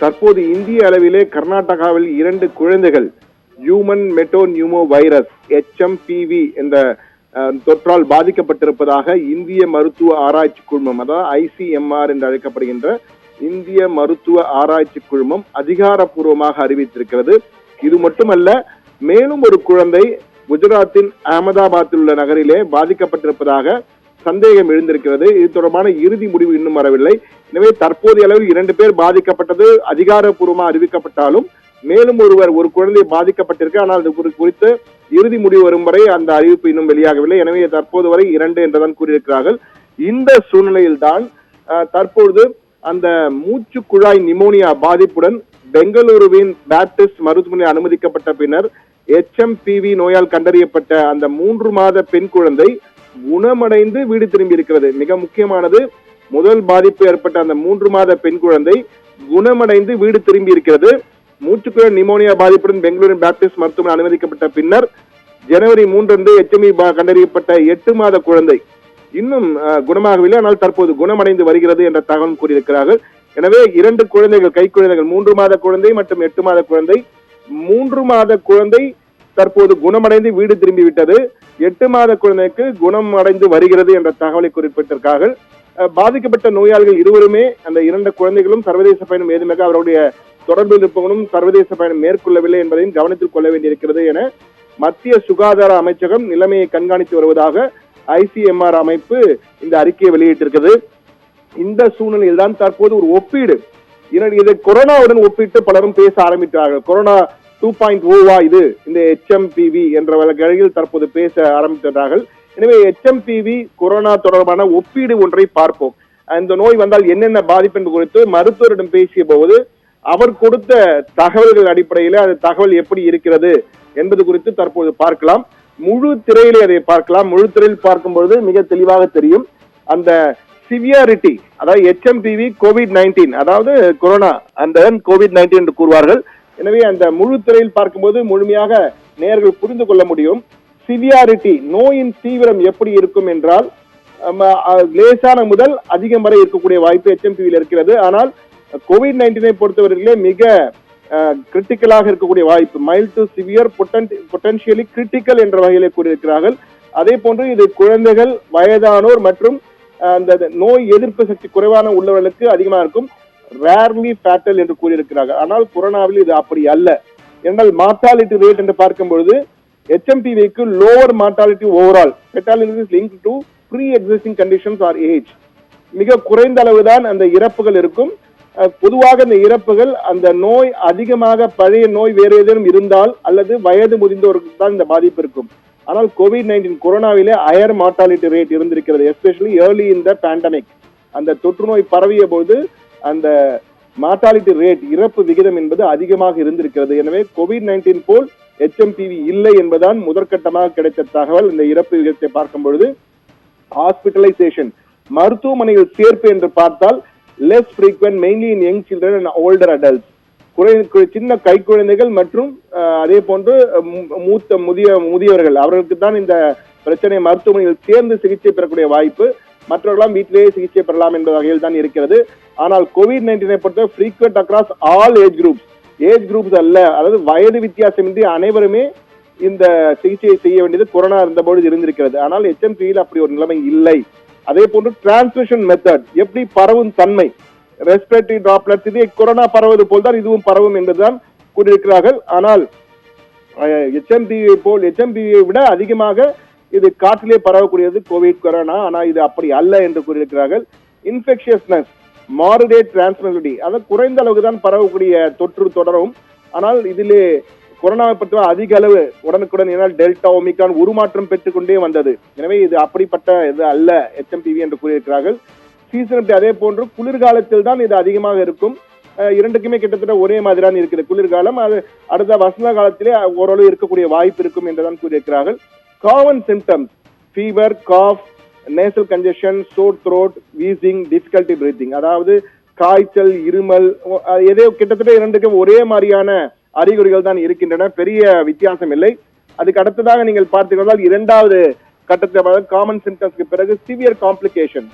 தற்போது இந்திய அளவிலே கர்நாடகாவில் 2 குழந்தைகள் ஹியூமன் மெட்டோநியூமோ வைரஸ் HMPV என்ற தொற்றால் பாதிக்கப்பட்டிருப்பதாக இந்திய மருத்துவ ஆராய்ச்சி குழுமம், அதாவது ICMR என்று அழைக்கப்படுகின்ற இந்திய மருத்துவ ஆராய்ச்சி குழுமம் அதிகாரப்பூர்வமாக அறிவித்திருக்கிறது. இது மட்டுமல்ல, மேலும் ஒரு குழந்தை குஜராத்தின் அகமதாபாத்தில் உள்ள நகரிலே பாதிக்கப்பட்டிருப்பதாக சந்தேகம் எழுந்திருக்கிறது. இது தொடர்பான இறுதி முடிவு இன்னும் வரவில்லை. எனவே தற்போதைய அளவில் 2 பேர் பாதிக்கப்பட்டது அதிகாரப்பூர்வமாக அறிவிக்கப்பட்டாலும் மேலும் ஒரு குழந்தை பாதிக்கப்பட்டிருக்கு. ஆனால் அது குறித்து இறுதி முடிவு வரும் வரை அந்த அறிவிப்பு இன்னும் வெளியாகவில்லை. எனவே தற்போது வரை 2 என்றுதான் கூறியிருக்கிறார்கள். இந்த சூழ்நிலையில் தான் தற்பொழுது அந்த மூச்சு குழாய் நிமோனியா பாதிப்புடன் பெங்களூருவின் பேப்டிஸ்ட் மருத்துவமனையில் அனுமதிக்கப்பட்ட பின்னர் HMPV நோயால் கண்டறியப்பட்ட அந்த 3 மாத பெண் குழந்தை குணமடைந்து வீடு திரும்பி இருக்கிறது. மிக முக்கியமானது, முதல் பாதிப்பு ஏற்பட்ட அந்த 3 மாத பெண் குழந்தை குணமடைந்து வீடு திரும்பி இருக்கிறது. மூச்சுக்குழாய் நிமோனியா பாதிப்புடன் பெங்களூரின் பேப்டிஸ்ட் மருத்துவமனை அனுமதிக்கப்பட்ட பின்னர் ஜனவரி 3 HMPV கண்டறியப்பட்ட 8 மாத குழந்தை இன்னும் குணமாகவில்லை, ஆனால் தற்போது குணமடைந்து வருகிறது என்ற தகவல் கூறியிருக்கிறார்கள். எனவே 2 குழந்தைகள், கை குழந்தைகள், 3 மாத குழந்தை மற்றும் 8 மாத குழந்தை. 3 மாத குழந்தை தற்போது குணமடைந்து வீடு திரும்பி விட்டது. 8 மாத குழந்தைக்கு குணமடைந்து வருகிறது என்ற தகவலை குறிப்பிட்டிருக்கார்கள். பாதிக்கப்பட்ட நோயாளிகள் இருவருமே, அந்த 2 குழந்தைகளும் சர்வதேச பயணம் ஏதுமாக அவருடைய தொடர்பில் இருப்பவனும் சர்வதேச பயணம் மேற்கொள்ளவில்லை என்பதையும் கவனத்தில் கொள்ள வேண்டியிருக்கிறது என மத்திய சுகாதார அமைச்சகம் நிலைமையை கண்காணித்து வருவதாக ICMR அமைப்பு இந்த அறிக்கையை வெளியிட்டிருக்கிறது. இந்த சூழ்நிலையில் தான் தற்போது ஒரு ஒப்பீடு, இதை கொரோனாவுடன் ஒப்பிட்டு பலரும் பேச ஆரம்பித்தார்கள். கொரோனா 2.0 இது இந்த HMPV என்ற வகையில் தற்போது பேச ஆரம்பித்தார்கள். எனவே HMPV கொரோனா தொடர்பான ஒப்பீடு ஒன்றை பார்ப்போம். இந்த நோய் வந்தால் என்னென்ன பாதிப்பு என்பது குறித்து மருத்துவரிடம் பேசிய போது அவர் கொடுத்த தகவல்கள் அடிப்படையில் அந்த தகவல் எப்படி இருக்கிறது என்பது குறித்து தற்போது பார்க்கலாம். முழு திரையிலே அதை பார்க்கலாம். முழு திரையில் பார்க்கும்பொழுது மிக தெளிவாக தெரியும் அந்த சிவியாரிட்டி, அதாவது HMPV COVID-19, அதாவது கொரோனா அந்த COVID-19 என்று கூறுவார்கள். எனவே அந்த முழு திரையில் பார்க்கும்போது முழுமையாக நேயர்கள் புரிந்து கொள்ள முடியும். சிவியாரிட்டி, நோயின் தீவிரம் எப்படி இருக்கும் என்றால் லேசான முதல் அதிகம் வரை இருக்கக்கூடிய வாய்ப்பு HMPV இருக்கிறது. ஆனால் COVID-19 பொறுத்தவரையிலே மிக கிரிட்டிக்கலாக இருக்கக்கூடிய வாய்ப்பு, mild to severe, potentially critical என்ற வகையிலே கூறியிருக்கிறார்கள். அதே போன்று இது குழந்தைகள், வயதானோர் மற்றும் அந்த நோய் எதிர்ப்பு சக்தி குறைவான உள்ளவர்களுக்கு அதிகமாக இருக்கும். ரேர்லி ஃபேட்டல் என்று கூறியிருக்கிறார்கள். ஆனால் கொரோனாவில் இது அப்படி அல்ல. என்றால் மார்டாலிட்டி ரேட் என்று பார்க்கும்பொழுது HMPVக்கு lower mortality overall, fatality is linked to pre existing conditions or age. மிக குறைந்த அளவுதான் அந்த இறப்புகள் இருக்கும். பொதுவாக இந்த இறப்புகள் அந்த நோய் அதிகமாக பழைய நோய் வேறு ஏதேனும் இருந்தால் அல்லது வயது முதிர்ந்தோருக்கு தான் இந்த பாதிப்பு இருக்கும். ஆனால் COVID-19 கொரோனாவிலே ஹையர் மார்டாலிட்டி ரேட் இருந்திருக்கிறது, especially early in the pandemic. அந்த தொற்று நோய் பரவிய போது அந்த மார்டாலிட்டி ரேட், இறப்பு விகிதம் என்பது அதிகமாக இருந்திருக்கிறது. எனவே COVID-19 போல் HMPV இல்லை என்பதுதான் முதற்கட்டமாக கிடைத்த தகவல். இந்த இறப்பு விகிதத்தை பார்க்கும் பொழுது ஹாஸ்பிட்டலைசேஷன், மருத்துவமனையில் சேர்ப்பு என்று பார்த்தால் less frequent mainly in young children and older adults. சின்ன கை குழந்தைகள் மற்றும் அதே போன்று முதியவர்கள், அவர்களுக்கு தான் இந்த பிரச்சனை மருத்துவமனையில் சேர்ந்து சிகிச்சை பெறக்கூடிய வாய்ப்பு. மற்றவர்களாம் வீட்டிலேயே சிகிச்சை பெறலாம் என்ற வகையில் தான் இருக்கிறது. ஆனால் COVID-19 பொறுத்த frequent across all age groups அல்ல, அதாவது வயது வித்தியாசமின்றி அனைவருமே இந்த சிகிச்சையை செய்ய வேண்டியது கொரோனா இருந்தபோது இருந்திருக்கிறது. ஆனால் HMPV அப்படி ஒரு நிலைமை இல்லை. அதே போன்று டிரான்ஸ்மிஷன் மெத்தட், எப்படி பரவும் தன்மை, ரெஸ்பிரேட்டரி டிராப்லெட்ஸ், இது கொரோனா பரவது போல் தான் இதுவும் பரவும் என்றுதான் கூறியிருக்கிறார்கள். ஆனால் HMPV விட அதிகமாக இது காற்றிலே பரவக்கூடியது கொரோனா. ஆனால் இது அப்படி அல்ல என்று கூறியிருக்கிறார்கள். இன்ஃபெக்ஷியஸ்னஸ், மாடரேட் டிரான்ஸ்மிசிபிலிட்டி, அதாவது குறைந்த அளவுக்கு தான் பரவக்கூடிய தொற்று தொடரும். ஆனால் இதிலே கொரோனாவை பற்றி அதிக அளவு உடனுக்குடன், ஏனால் டெல்டா, ஒமிக்ரான் உருமாற்றம் பெற்றுக்கொண்டே வந்தது. எனவே இது அப்படிப்பட்ட இது அல்ல HMPV என்று கூறியிருக்கிறார்கள். சீசன் அதே போன்று குளிர்காலத்தில் தான் இது அதிகமாக இருக்கும். இரண்டுக்குமே கிட்டத்தட்ட ஒரே மாதிரி தான் இருக்குது. குளிர்காலம் அது அடுத்த வசந்த காலத்திலே ஓரளவு இருக்கக்கூடிய வாய்ப்பு இருக்கும் என்றுதான் கூறியிருக்கிறார்கள். Common symptoms, fever, cough, nasal congestion, sore throat, wheezing, difficulty breathing, அதாவது காய்ச்சல், இருமல், ஏதோ கிட்டத்தட்ட இரண்டுக்கும் ஒரே மாதிரியான அறிகுறிகள் தான் இருக்கின்றன, பெரிய வித்தியாசம் இல்லை. அதுக்கு அடுத்ததாக நீங்கள் பார்த்தீர்கள் இரண்டாவது கட்டத்தில் காமன் சிம்டம்ஸ்க்கு பிறகு severe complication,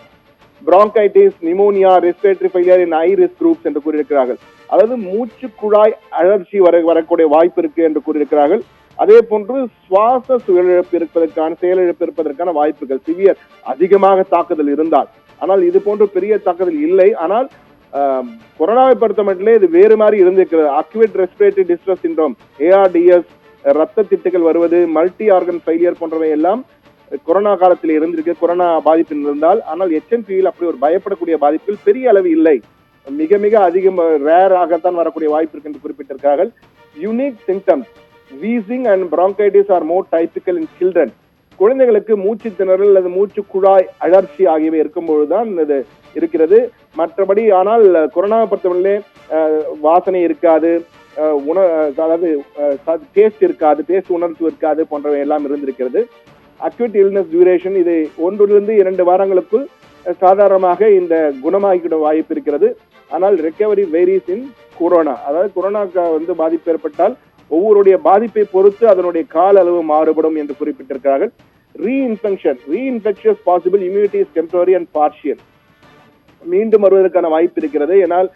bronchitis, pneumonia, respiratory failure in high risk groups என்று கூறியிருக்கிறார்கள். அதாவது மூச்சு குழாய் அழற்சி வரக்கூடிய வாய்ப்பு இருக்கு என்று கூறியிருக்கிறார்கள். அதே போன்று சுவாச செயலிழப்பு இருப்பதற்கான வாய்ப்புகள் சிவியர் அதிகமாக தாக்குதல் இருந்தால். ஆனால் இது போன்ற பெரிய தாக்குதல் இல்லை. ஆனால் கொரோனாவை பொறுத்த மட்டும் இது வேறு மாதிரி இருந்திருக்கிறது. Acute respiratory distress syndrome, ARDS, ரத்த திட்டுகள் வருவது, மல்டி ஆர்கன் ஃபெயிலியர் போன்றவை எல்லாம் கொரோனா காலத்தில் இருந்திருக்கு, கொரோனா பாதிப்பில் இருந்தால். ஆனால் HMPV அப்படி ஒரு பயப்படக்கூடிய பாதிப்பில் பெரிய அளவு இல்லை. மிக மிக அதிகம் ரேர் ஆகத்தான் வரக்கூடிய வாய்ப்பு இருக்கு என்று குறிப்பிட்டிருக்கிறார்கள். Unique symptoms wheezing and bronchitis are more typical in children. குழந்தைகளுக்கு மூச்சு திணறல் அல்லது மூச்சு குழாய் அழற்சி ஆகியவை இருக்கும்பொழுதுதான் இது இருக்கிறது. மற்றபடி ஆனால் கொரோனாவை பொறுத்தவரையிலே வாசனை இருக்காது, அதாவது டேஸ்ட் இருக்காது, டேஸ்ட் உணர்ச்சி இருக்காது போன்றவை எல்லாம் இருந்திருக்கிறது. அக்யூட் இல்னஸ் டியூரேஷன் இது 1 to 2 வாரங்களுக்குள் சாதாரணமாக இந்த குணமாகிட வாய்ப்பு இருக்கிறது. ஆனால் ரெக்கவரி வேரிஸ் இன் கொரோனா, அதாவது கொரோனாக்கு பாதிப்பு ஏற்பட்டால் ஒவ்வொருடைய பாதிப்பை பொறுத்து அதனுடைய கால அளவு மாறுபடும் என்று குறிப்பிட்டிருக்கிறார்கள். Reinfections possible, immunity is temporary and partial. மீண்டும் வருவதற்கான வாய்ப்பு இருக்கிறது. ஏனால்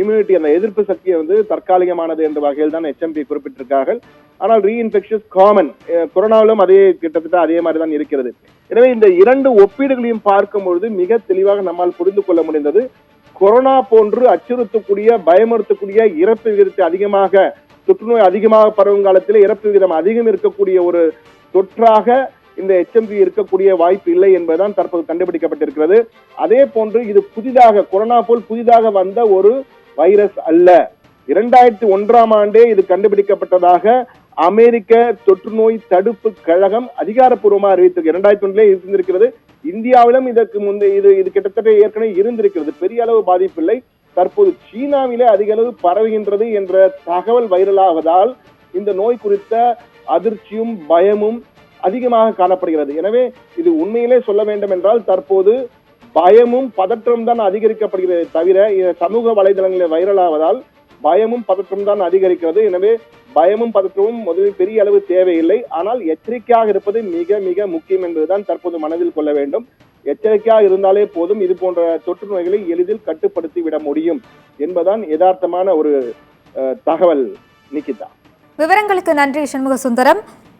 இம்யூனிட்டி அந்த எதிர்ப்பு சக்தியை தற்காலிகமானது என்ற வகையில் தான் HMP குறிப்பிட்டிருக்கிறார்கள். ஆனால் ரீஇன்ஃபெக்ஷஸ் காமன், கொரோனாவிலும் கிட்டத்தட்ட அதே மாதிரி தான் இருக்கிறது. எனவே இந்த 2 ஒப்பீடுகளையும் பார்க்கும்பொழுது மிக தெளிவாக நம்மால் புரிந்து கொள்ள முடிந்தது. கொரோனா போன்று அச்சுறுத்தக்கூடிய, பயமுறுத்தக்கூடிய, இறப்பு விகிதத்தை அதிகமாக, தொற்றுநோய் அதிகமாக பரவும் காலத்தில் இறப்பு விகிதம் அதிகம் இருக்கக்கூடிய ஒரு தொற்றாக இந்த HMP இருக்கக்கூடிய வாய்ப்பு இல்லை என்பதுதான் தற்போது கண்டுபிடிக்கப்பட்டிருக்கிறது. அதே போன்று இது புதிதாக, கொரோனா போல் புதிதாக வந்த ஒரு வைரஸ் அல்ல. 2001 இது கண்டுபிடிக்கப்பட்டதாக அமெரிக்க தொற்றுநோய் தடுப்பு கழகம் அதிகாரப்பூர்வமாக அறிவித்திருக்கு. 2001 இருந்திருக்கிறது. இந்தியாவிலும் இதற்கு முந்தைய இது கிட்டத்தட்ட ஏற்கனவே இருந்திருக்கிறது. பெரிய அளவு பாதிப்பில்லை. தற்போது சீனாவிலே அதிக அளவு பரவுகின்றது என்ற தகவல் வைரலாவதால் இந்த நோய் குறித்த அதிர்ச்சியும் பயமும் அதிகமாக காணப்படுகிறது. எனவே இது உண்மையிலே சொல்ல வேண்டும் என்றால் தற்போது பயமும் பதற்றம் தான் அதிகரிக்கப்படுகிறது தவிர சமூக வலைதளங்களில் வைரலாவதால் பயமும் பதற்றம் தான் அதிகரிக்கிறது. எனவே பயமும் பதற்றமும் முதலில் பெரிய அளவு தேவையில்லை. ஆனால் எச்சரிக்கையாக இருப்பது மிக மிக முக்கியம் என்பதுதான் தற்போது மனதில் கொள்ள வேண்டும். எச்சரிக்கையாக இருந்தாலே போதும், இது போன்ற தொற்று நோய்களை எளிதில் கட்டுப்படுத்தி விட முடியும் என்பதுதான் யதார்த்தமான ஒரு தகவல். நிக்கிதா, விவரங்களுக்கு நன்றி சண்முக சுந்தரம்.